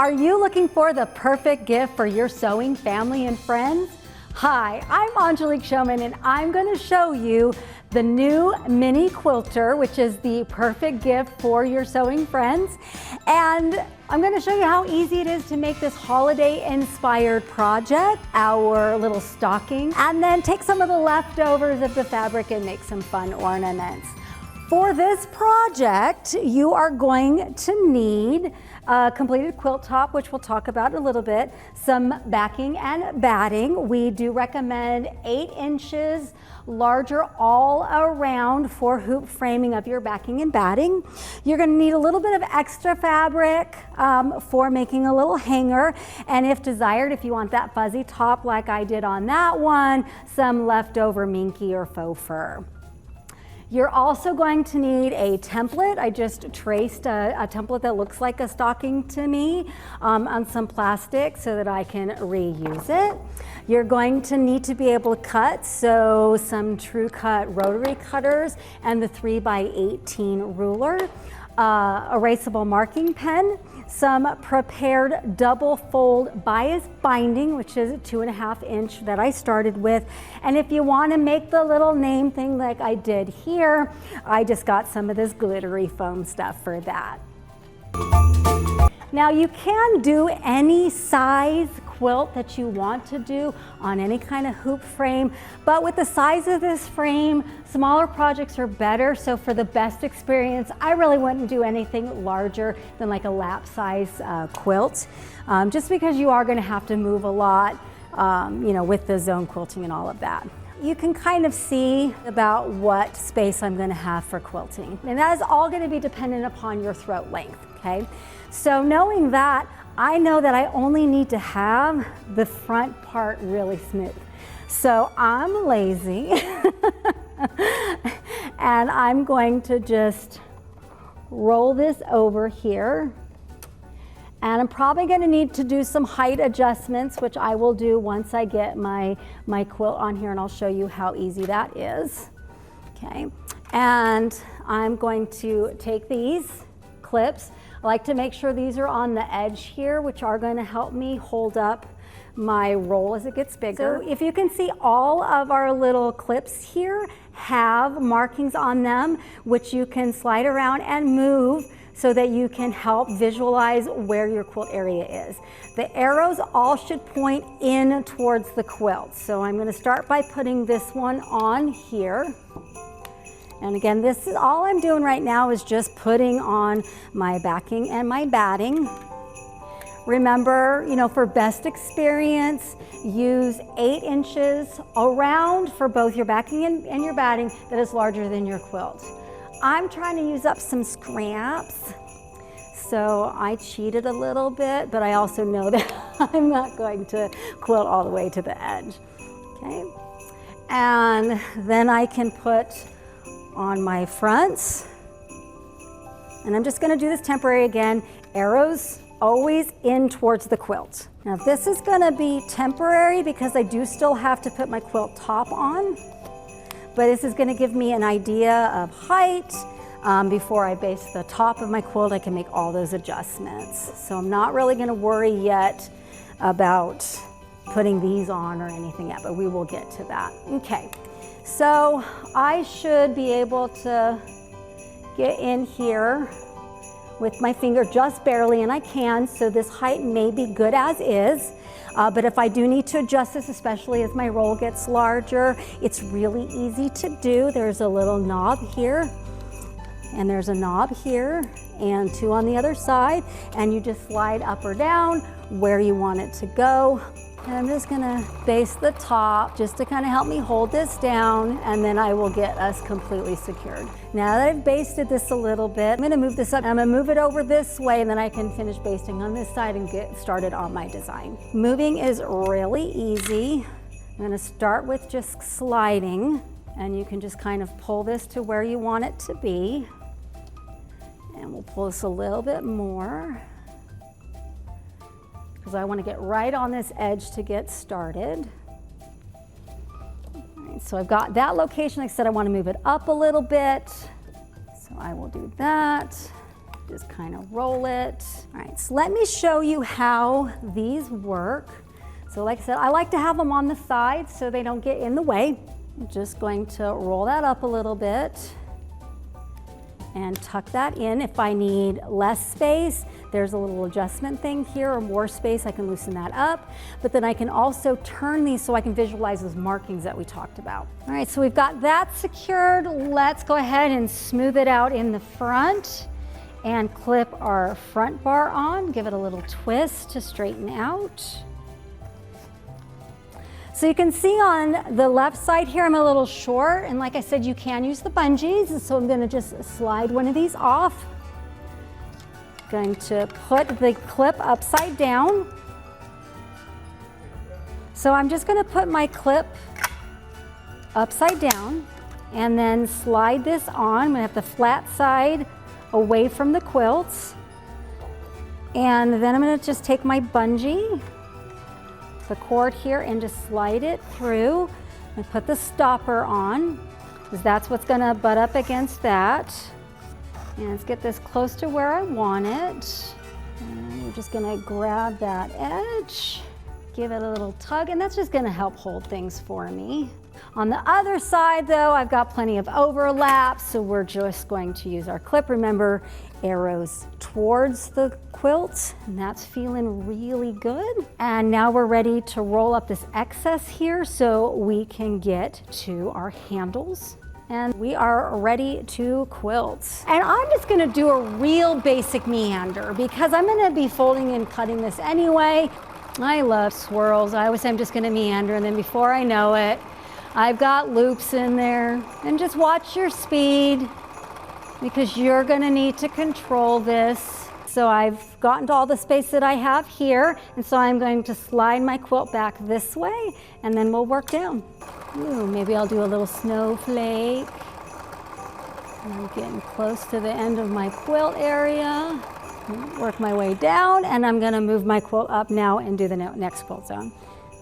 Are you looking for the perfect gift for your sewing family and friends? Hi, I'm Angelique Showman and I'm going to show you the new Mini Quilter, which is the perfect gift for your sewing friends. And I'm going to show you how easy it is to make this holiday inspired project, our little stocking, and then take some of the leftovers of the fabric and make some fun ornaments. For this project, you are going to need a completed quilt top, which we'll talk about in a little bit, some backing and batting. We do recommend 8 inches larger all around for hoop framing of your backing and batting. You're going to need a little bit of extra fabric for making a little hanger, and if desired, if you want that fuzzy top like I did on that one, some leftover minky or faux fur. You're also going to need a template. I just traced a template that looks like a stocking to me on some plastic so that I can reuse it. You're going to need to be able to cut, so some true cut rotary cutters and the 3x18 ruler, erasable marking pen, some prepared double fold bias binding, which is a 2.5 inch that I started with. And if you want to make the little name thing like I did here, I just got some of this glittery foam stuff for that. Now you can do any size quilt that you want to do on any kind of hoop frame, but with the size of this frame, smaller projects are better. So for the best experience, I really wouldn't do anything larger than like a lap size quilt, just because you are going to have to move a lot, you know, with the zone quilting and all of that. You can kind of see about what space I'm going to have for quilting, and that is all going to be dependent upon your throat length. Okay, so knowing that, I know that I only need to have the front part really smooth. So I'm lazy and I'm going to just roll this over here. And I'm probably going to need to do some height adjustments, which I will do once I get my quilt on here, and I'll show you how easy that is. Okay, and I'm going to take these clips. I like to make sure these are on the edge here, which are going to help me hold up my roll as it gets bigger. So if you can see, all of our little clips here have markings on them, which you can slide around and move so that you can help visualize where your quilt area is. The arrows all should point in towards the quilt. So I'm going to start by putting this one on here. And again, this is all I'm doing right now is just putting on my backing and my batting. Remember, you know, for best experience, use 8 inches around for both your backing and your batting that is larger than your quilt. I'm trying to use up some scraps, so I cheated a little bit, but I also know that I'm not going to quilt all the way to the edge. Okay, and then I can put on my fronts, and I'm just going to do this temporary again. Arrows always in towards the quilt. Now this is going to be temporary because I do still have to put my quilt top on, but this is going to give me an idea of height. Before I base the top of my quilt, I can make all those adjustments. So I'm not really going to worry yet about putting these on or anything yet, but we will get to that. Okay. So I should be able to get in here with my finger just barely, and I can, so this height may be good as is. But if I do need to adjust this, especially as my roll gets larger, it's really easy to do. There's a little knob here, and there's a knob here, and 2 on the other side, and you just slide up or down where you want it to go. And I'm just gonna base the top just to kind of help me hold this down, and then I will get us completely secured. Now that I've basted this a little bit, I'm gonna move this up. I'm gonna move it over this way, and then I can finish basting on this side and get started on my design. Moving is really easy. I'm gonna start with just sliding, and you can just kind of pull this to where you want it to be. And we'll pull this a little bit more, because I want to get right on this edge to get started. All right, so I've got that location. Like I said, I want to move it up a little bit. So I will do that. Just kind of roll it. All right, so let me show you how these work. So like I said, I like to have them on the side so they don't get in the way. I'm just going to roll that up a little bit and tuck that in. If I need less space, there's a little adjustment thing here, or more space, I can loosen that up. But then I can also turn these so I can visualize those markings that we talked about. All right, so we've got that secured. Let's go ahead and smooth it out in the front and clip our front bar on. Give it a little twist to straighten out. So you can see on the left side here, I'm a little short, and like I said, you can use the bungees, and so I'm gonna just slide one of these off. Going to put the clip upside down. So I'm just gonna put my clip upside down and then slide this on. I'm gonna have the flat side away from the quilts. And then I'm gonna just take my bungee, the cord here, and just slide it through and put the stopper on, because that's what's gonna butt up against that. And let's get this close to where I want it. And we're just gonna grab that edge, give it a little tug, and that's just gonna help hold things for me. On the other side though, I've got plenty of overlap, so we're just going to use our clip. Remember, arrows towards the quilt, and that's feeling really good. And now we're ready to roll up this excess here so we can get to our handles. And we are ready to quilt. And I'm just gonna do a real basic meander because I'm gonna be folding and cutting this anyway. I love swirls. I always say I'm just gonna meander, and then before I know it, I've got loops in there. And just watch your speed, because you're gonna need to control this. So I've gotten to all the space that I have here, and so I'm going to slide my quilt back this way, and then we'll work down. Ooh, maybe I'll do a little snowflake. I'm getting close to the end of my quilt area. Work my way down, and I'm gonna move my quilt up now and do the next quilt zone.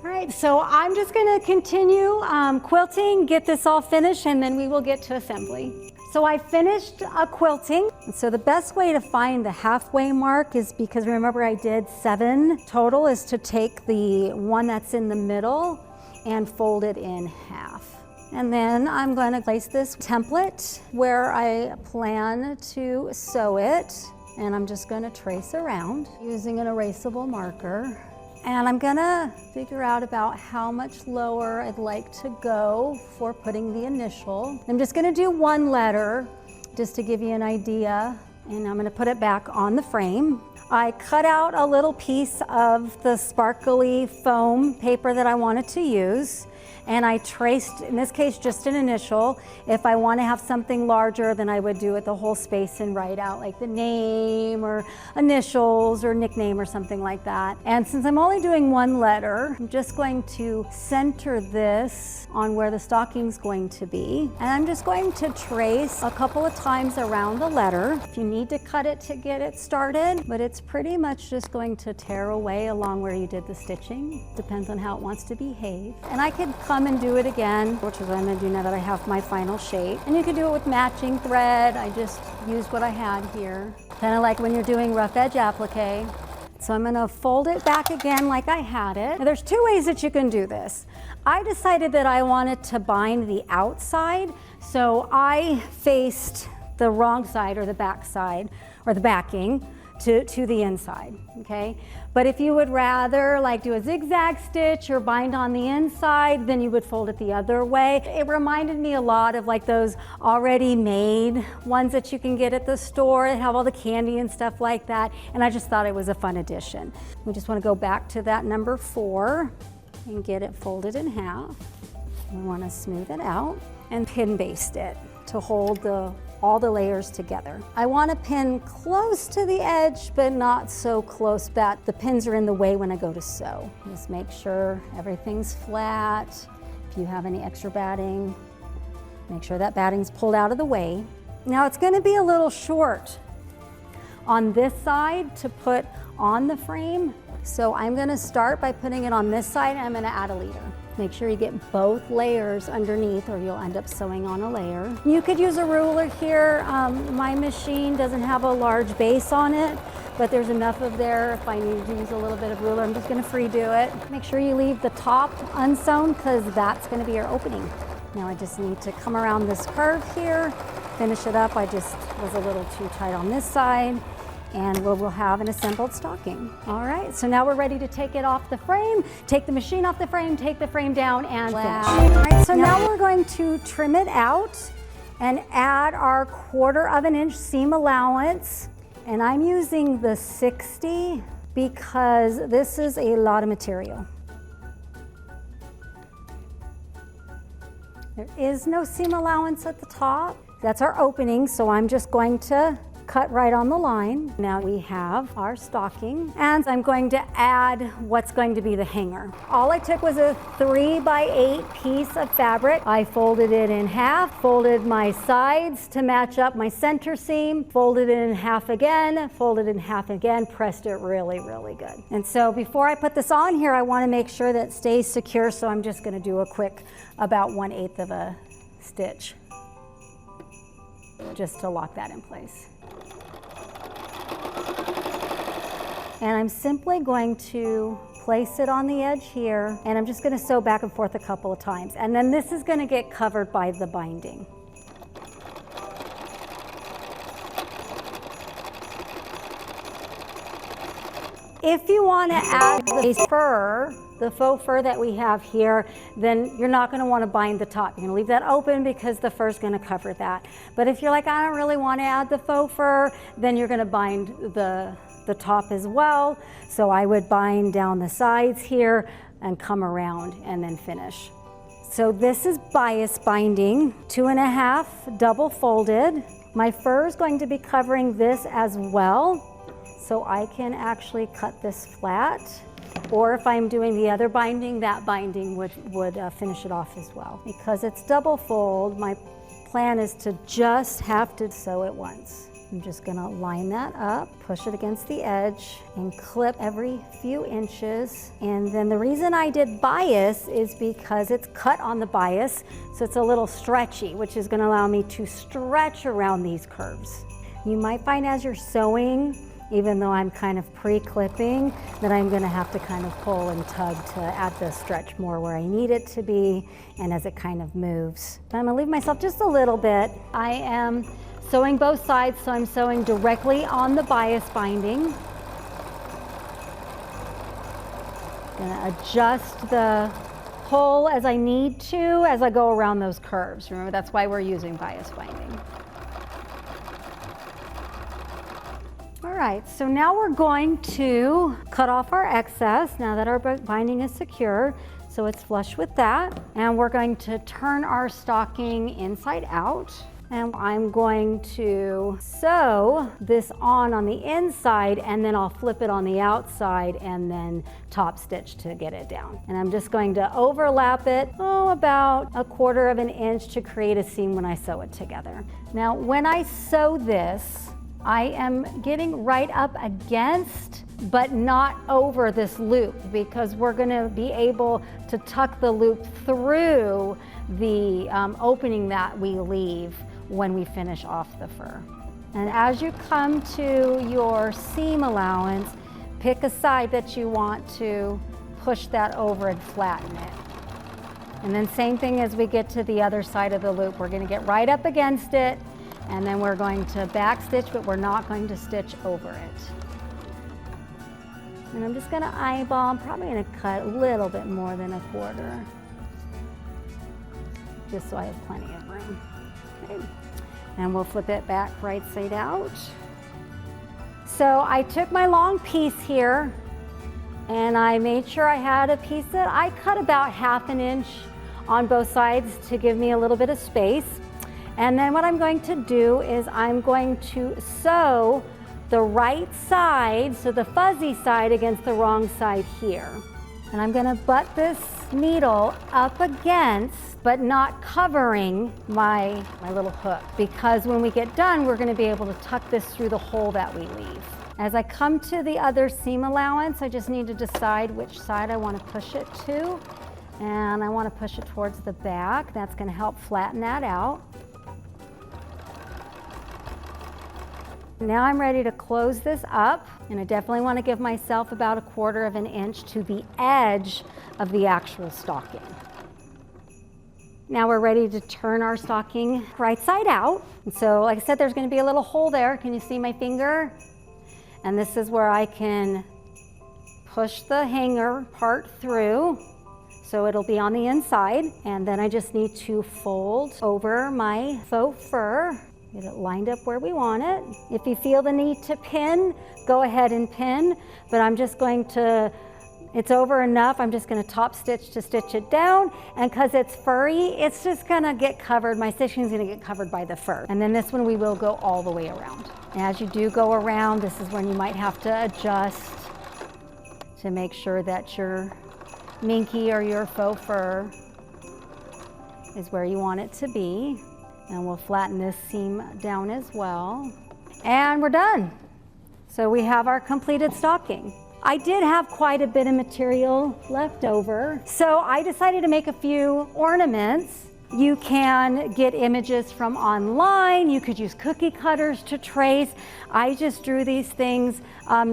All right, so I'm just gonna continue quilting, get this all finished, and then we will get to assembly. So I finished quilting. And so the best way to find the halfway mark is, because remember I did 7 total, is to take the one that's in the middle and fold it in half. And then I'm going to place this template where I plan to sew it. And I'm just going to trace around using an erasable marker. And I'm gonna figure out about how much lower I'd like to go for putting the initial. I'm just gonna do 1 letter just to give you an idea, and I'm gonna put it back on the frame. I cut out a little piece of the sparkly foam paper that I wanted to use, and I traced, in this case, just an initial. If I want to have something larger, then I would do it the whole space and write out like the name or initials or nickname or something like that. And since I'm only doing 1 letter, I'm just going to center this on where the stocking's going to be. And I'm just going to trace a couple of times around the letter. If you need to cut it to get it started, but it's pretty much just going to tear away along where you did the stitching. Depends on how it wants to behave. And I could come and do it again, which is what I'm gonna do now that I have my final shape. And you could do it with matching thread. I just used what I had here. Kind of like when you're doing rough edge applique. So I'm gonna fold it back again like I had it. Now there's 2 ways that you can do this. I decided that I wanted to bind the outside, so I faced the wrong side, or the back side, or the backing to the inside, okay? But if you would rather like do a zigzag stitch or bind on the inside, then you would fold it the other way. It reminded me a lot of like those already made ones that you can get at the store that have all the candy and stuff like that, and I just thought it was a fun addition. We just want to go back to that number 4 and get it folded in half. We want to smooth it out and pin baste it to hold all the layers together. I want to pin close to the edge, but not so close that the pins are in the way when I go to sew. Just make sure everything's flat. If you have any extra batting, make sure that batting's pulled out of the way. Now it's going to be a little short on this side to put on the frame, so I'm going to start by putting it on this side, and I'm going to add a leader. Make sure you get both layers underneath or you'll end up sewing on a layer. You could use a ruler here. My machine doesn't have a large base on it, but there's enough of there if I need to use a little bit of ruler. I'm just gonna free do it. Make sure you leave the top unsewn because that's gonna be your opening. Now I just need to come around this curve here, finish it up. I just was a little too tight on this side. And we'll have an assembled stocking. All right, so now we're ready to take it off the frame, take the machine off the frame, take the frame down, and finish. All right, so now we're going to trim it out and add our 1/4 inch seam allowance. And I'm using the 60 because this is a lot of material. There is no seam allowance at the top. That's our opening, so I'm just going to cut right on the line. Now we have our stocking, and I'm going to add what's going to be the hanger. All I took was a 3x8 piece of fabric. I folded it in half, folded my sides to match up my center seam, folded it in half again, folded it in half again, pressed it really, really good. And so before I put this on here, I want to make sure that it stays secure, so I'm just going to do a quick about 1/8 of a stitch just to lock that in place. And I'm simply going to place it on the edge here, and I'm just going to sew back and forth a couple of times. And then this is going to get covered by the binding. If you want to add the fur, the faux fur that we have here, then you're not going to want to bind the top. You're going to leave that open because the fur is going to cover that. But if you're like, I don't really want to add the faux fur, then you're going to bind the top as well. So I would bind down the sides here and come around and then finish. So this is bias binding, 2.5 double folded. My fur is going to be covering this as well. So I can actually cut this flat, or if I'm doing the other binding, that binding would finish it off as well. Because it's double fold, my plan is to just have to sew it once. I'm just gonna line that up, push it against the edge, and clip every few inches. And then the reason I did bias is because it's cut on the bias, so it's a little stretchy, which is gonna allow me to stretch around these curves. You might find as you're sewing, even though I'm kind of pre-clipping, that I'm gonna have to kind of pull and tug to add the stretch more where I need it to be, and as it kind of moves. I'm gonna leave myself just a little bit. I am sewing both sides, so I'm sewing directly on the bias binding. Gonna adjust the hole as I need to as I go around those curves. Remember, that's why we're using bias binding. All right, so now we're going to cut off our excess now that our binding is secure, so it's flush with that. And we're going to turn our stocking inside out. And I'm going to sew this on the inside, and then I'll flip it on the outside and then top stitch to get it down. And I'm just going to overlap it, about 1/4 inch to create a seam when I sew it together. Now, when I sew this, I am getting right up against, but not over this loop, because we're gonna be able to tuck the loop through the opening that we leave when we finish off the fur. And as you come to your seam allowance, pick a side that you want to push that over and flatten it. And then same thing as we get to the other side of the loop. We're gonna get right up against it, and then we're going to back stitch, but we're not going to stitch over it. And I'm just gonna eyeball, I'm probably gonna cut a little bit more than 1/4, just so I have plenty of room. Okay. And we'll flip it back right side out. So I took my long piece here, and I made sure I had a piece that I cut about 1/2 inch on both sides to give me a little bit of space. And then what I'm going to do is I'm going to sew the right side, so the fuzzy side, against the wrong side here. And I'm gonna butt this needle up against, but not covering my little hook, because when we get done, we're gonna be able to tuck this through the hole that we leave. As I come to the other seam allowance, I just need to decide which side I want to push it to. And I want to push it towards the back. That's going to help flatten that out. Now I'm ready to close this up, and I definitely want to give myself about 1/4 of an inch to the edge of the actual stocking. Now we're ready to turn our stocking right side out. And so, like I said, there's going to be a little hole there. Can you see my finger? And this is where I can push the hanger part through, so it'll be on the inside. And then I just need to fold over my faux fur. Get it lined up where we want it. If you feel the need to pin, go ahead and pin, but I'm just going to, it's over enough, I'm just gonna top stitch to stitch it down, and because it's furry, it's just gonna get covered, my stitching is gonna get covered by the fur. And then this one we will go all the way around. As you do go around, this is when you might have to adjust to make sure that your minky or your faux fur is where you want it to be. And we'll flatten this seam down as well. And we're done. So we have our completed stocking. I did have quite a bit of material left over, so I decided to make a few ornaments. You can get images from online. You could use cookie cutters to trace. I just drew these things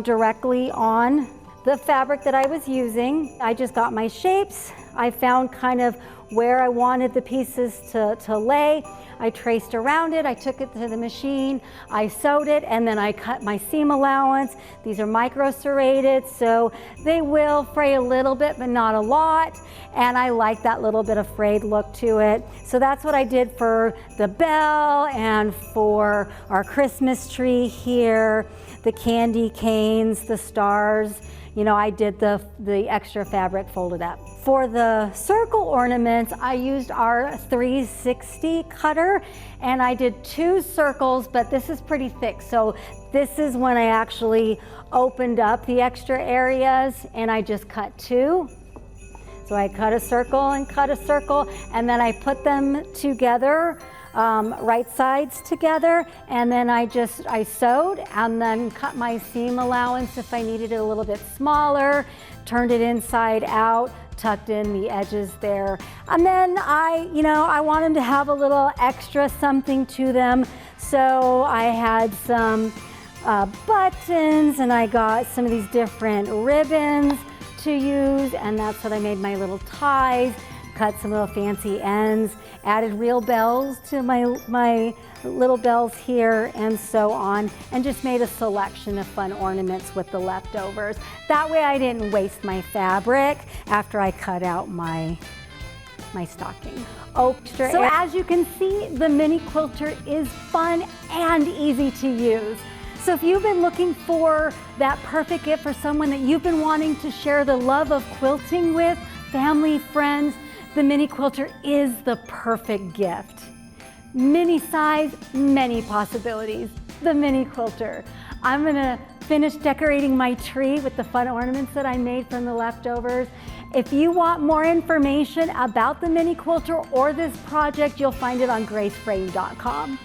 directly on the fabric that I was using. I just got my shapes. I found kind of where I wanted the pieces to lay. I traced around it, I took it to the machine, I sewed it, and then I cut my seam allowance. These are micro serrated, so they will fray a little bit, but not a lot. And I like that little bit of frayed look to it. So that's what I did for the bell and for our Christmas tree here, the candy canes, the stars. You know, I did the extra fabric folded up. For the circle ornaments, I used our 360 cutter, and I did 2 circles, but this is pretty thick. So this is when I actually opened up the extra areas, and I just cut 2. So I cut a circle and cut a circle, and then I put them together, right sides together, and then I sewed and then cut my seam allowance if I needed it a little bit smaller, turned it inside out, tucked in the edges there. And then I want them to have a little extra something to them. So I had some buttons, and I got some of these different ribbons to use, and that's what I made my little ties, cut some little fancy ends, added real bells to my little bells here, and so on, and just made a selection of fun ornaments with the leftovers. That way I didn't waste my fabric after I cut out my stocking. So as you can see, the Mini Quilter is fun and easy to use. So if you've been looking for that perfect gift for someone that you've been wanting to share the love of quilting with, family, friends, the Mini Quilter is the perfect gift. Mini size, many possibilities. The Mini Quilter. I'm gonna finish decorating my tree with the fun ornaments that I made from the leftovers. If you want more information about the Mini Quilter or this project, you'll find it on graceframe.com.